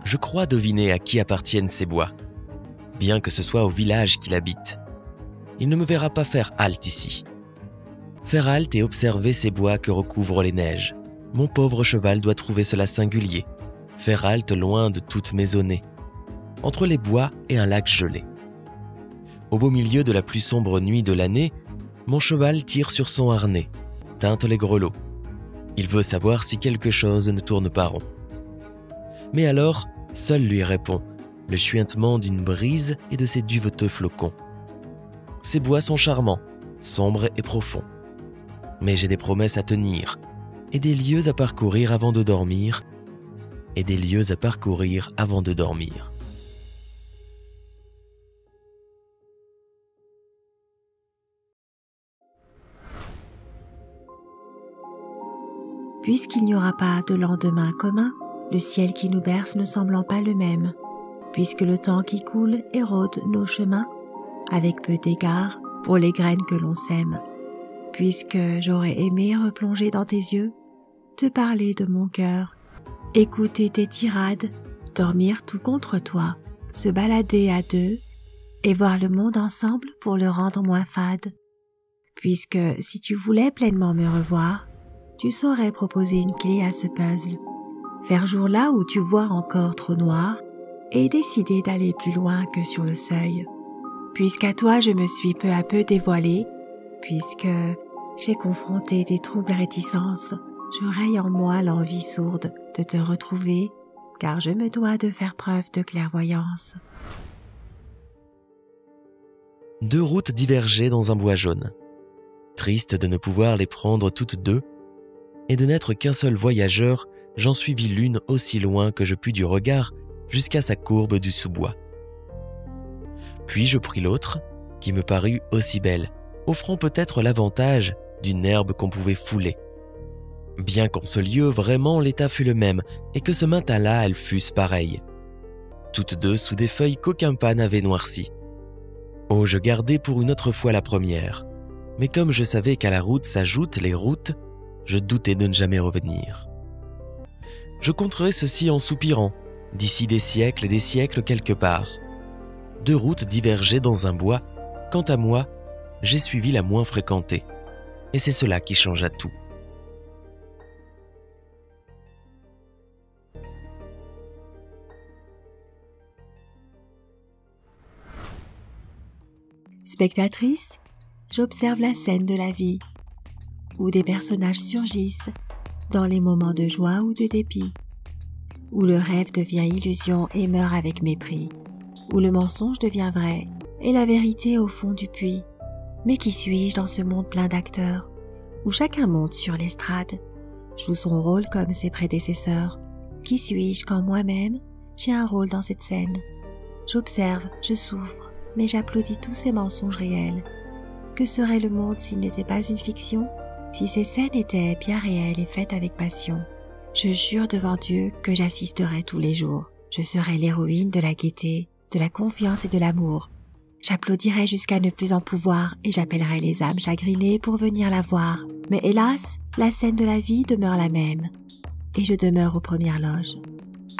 Je crois deviner à qui appartiennent ces bois, bien que ce soit au village qu'il habite. Il ne me verra pas faire halte ici. Faire halte et observer ces bois que recouvrent les neiges. Mon pauvre cheval doit trouver cela singulier. Faire halte loin de toute maisonnée, entre les bois et un lac gelé. Au beau milieu de la plus sombre nuit de l'année, mon cheval tire sur son harnais, teinte les grelots. Il veut savoir si quelque chose ne tourne pas rond. Mais alors, seul lui répond le chuintement d'une brise et de ses duveteux flocons. Ces bois sont charmants, sombres et profonds. Mais j'ai des promesses à tenir, et des lieux à parcourir avant de dormir, Puisqu'il n'y aura pas de lendemain commun, le ciel qui nous berce ne semblant pas le même, puisque le temps qui coule érode nos chemins, avec peu d'égard pour les graines que l'on sème, puisque j'aurais aimé replonger dans tes yeux, te parler de mon cœur, écouter tes tirades, dormir tout contre toi, se balader à deux, et voir le monde ensemble pour le rendre moins fade, puisque si tu voulais pleinement me revoir, tu saurais proposer une clé à ce puzzle, faire jour là où tu vois encore trop noir et décider d'aller plus loin que sur le seuil. Puisqu'à toi je me suis peu à peu dévoilée, puisque j'ai confronté tes troubles réticences, je raye en moi l'envie sourde de te retrouver, car je me dois de faire preuve de clairvoyance. 2 routes divergeaient dans un bois jaune. Triste de ne pouvoir les prendre toutes deux, et de n'être qu'un seul voyageur, j'en suivis l'une aussi loin que je pus du regard jusqu'à sa courbe du sous-bois. Puis je pris l'autre, qui me parut aussi belle, offrant peut-être l'avantage d'une herbe qu'on pouvait fouler. Bien qu'en ce lieu vraiment l'état fût le même, et que ce matin-là elles fussent pareilles. Toutes deux sous des feuilles qu'aucun pas n'avait noircies. Oh, je gardai pour une autre fois la première, mais comme je savais qu'à la route s'ajoutent les routes, je doutais de ne jamais revenir. Je compterai ceci en soupirant, d'ici des siècles quelque part. 2 routes divergeaient dans un bois, quant à moi, j'ai suivi la moins fréquentée, et c'est cela qui changea tout. Spectatrice, j'observe la scène de la vie, où des personnages surgissent dans les moments de joie ou de dépit, où le rêve devient illusion et meurt avec mépris, où le mensonge devient vrai et la vérité au fond du puits. Mais qui suis-je dans ce monde plein d'acteurs, où chacun monte sur l'estrade, joue son rôle comme ses prédécesseurs? Qui suis-je quand moi-même j'ai un rôle dans cette scène? J'observe, je souffre, mais j'applaudis tous ces mensonges réels. Que serait le monde s'il n'était pas une fiction? Si ces scènes étaient bien réelles et faites avec passion, je jure devant Dieu que j'assisterai tous les jours. Je serai l'héroïne de la gaieté, de la confiance et de l'amour. J'applaudirai jusqu'à ne plus en pouvoir et j'appellerai les âmes chagrinées pour venir la voir. Mais hélas, la scène de la vie demeure la même. Et je demeure aux premières loges.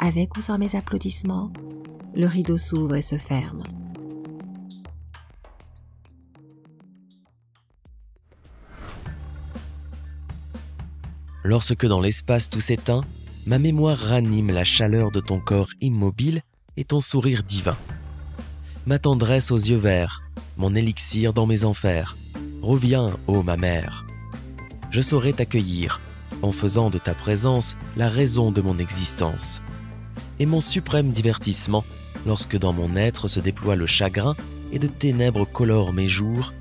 Avec ou sans mes applaudissements, le rideau s'ouvre et se ferme. Lorsque dans l'espace tout s'éteint, ma mémoire ranime la chaleur de ton corps immobile et ton sourire divin. Ma tendresse aux yeux verts, mon élixir dans mes enfers. Reviens, ô ma mère. Je saurai t'accueillir, en faisant de ta présence la raison de mon existence. Et mon suprême divertissement, lorsque dans mon être se déploie le chagrin et de ténèbres colorent mes jours,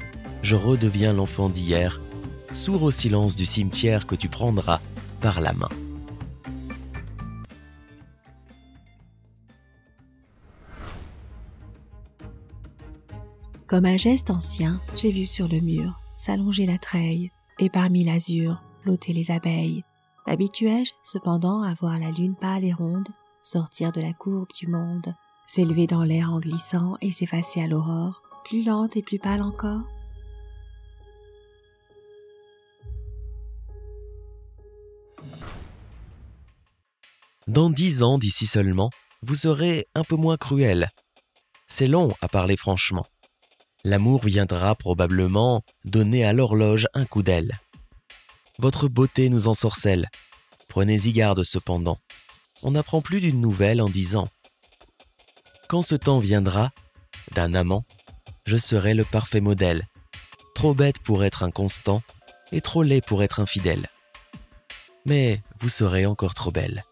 je redeviens l'enfant d'hier, sourd au silence du cimetière que tu prendras par la main. Comme un geste ancien, j'ai vu sur le mur s'allonger la treille, et parmi l'azur flotter les abeilles. M'habituai-je cependant à voir la lune pâle et ronde sortir de la courbe du monde, s'élever dans l'air en glissant et s'effacer à l'aurore, plus lente et plus pâle encore? Dans 10 ans d'ici seulement, vous serez un peu moins cruel. C'est long à parler franchement. L'amour viendra probablement donner à l'horloge un coup d'aile. Votre beauté nous ensorcelle. Prenez-y garde cependant. On n'apprend plus d'une nouvelle en 10 ans. Quand ce temps viendra, d'un amant, je serai le parfait modèle. Trop bête pour être inconstant et trop laid pour être infidèle. Mais vous serez encore trop belle.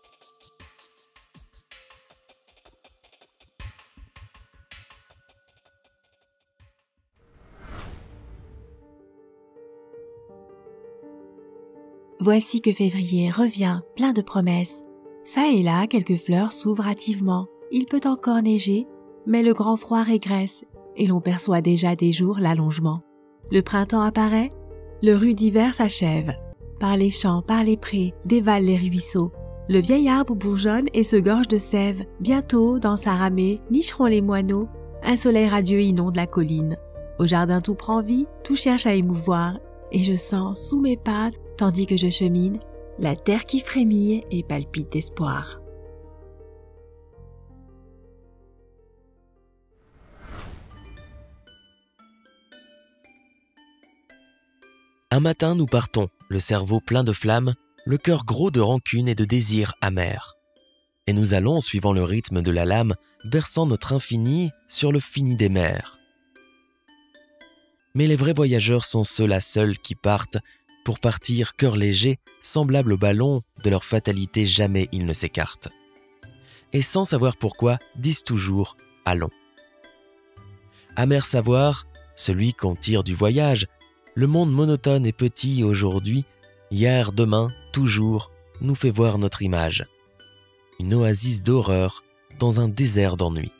Voici que février revient, plein de promesses. Ça et là, quelques fleurs s'ouvrent hâtivement. Il peut encore neiger, mais le grand froid régresse et l'on perçoit déjà des jours l'allongement. Le printemps apparaît, le rude hiver s'achève. Par les champs, par les prés, dévalent les ruisseaux. Le vieil arbre bourgeonne et se gorge de sève. Bientôt, dans sa ramée, nicheront les moineaux. Un soleil radieux inonde la colline. Au jardin tout prend vie, tout cherche à émouvoir. Et je sens, sous mes pas, tandis que je chemine, la terre qui frémille et palpite d'espoir. Un matin, nous partons, le cerveau plein de flammes, le cœur gros de rancune et de désirs amers. Et nous allons, suivant le rythme de la lame, versant notre infini sur le fini des mers. Mais les vrais voyageurs sont ceux-là seuls qui partent, pour partir cœur léger, semblables au ballon, de leur fatalité jamais ils ne s'écartent. Et sans savoir pourquoi, disent toujours « allons ». Amer savoir, celui qu'on tire du voyage, le monde monotone et petit aujourd'hui, hier, demain, toujours, nous fait voir notre image. Une oasis d'horreur dans un désert d'ennui.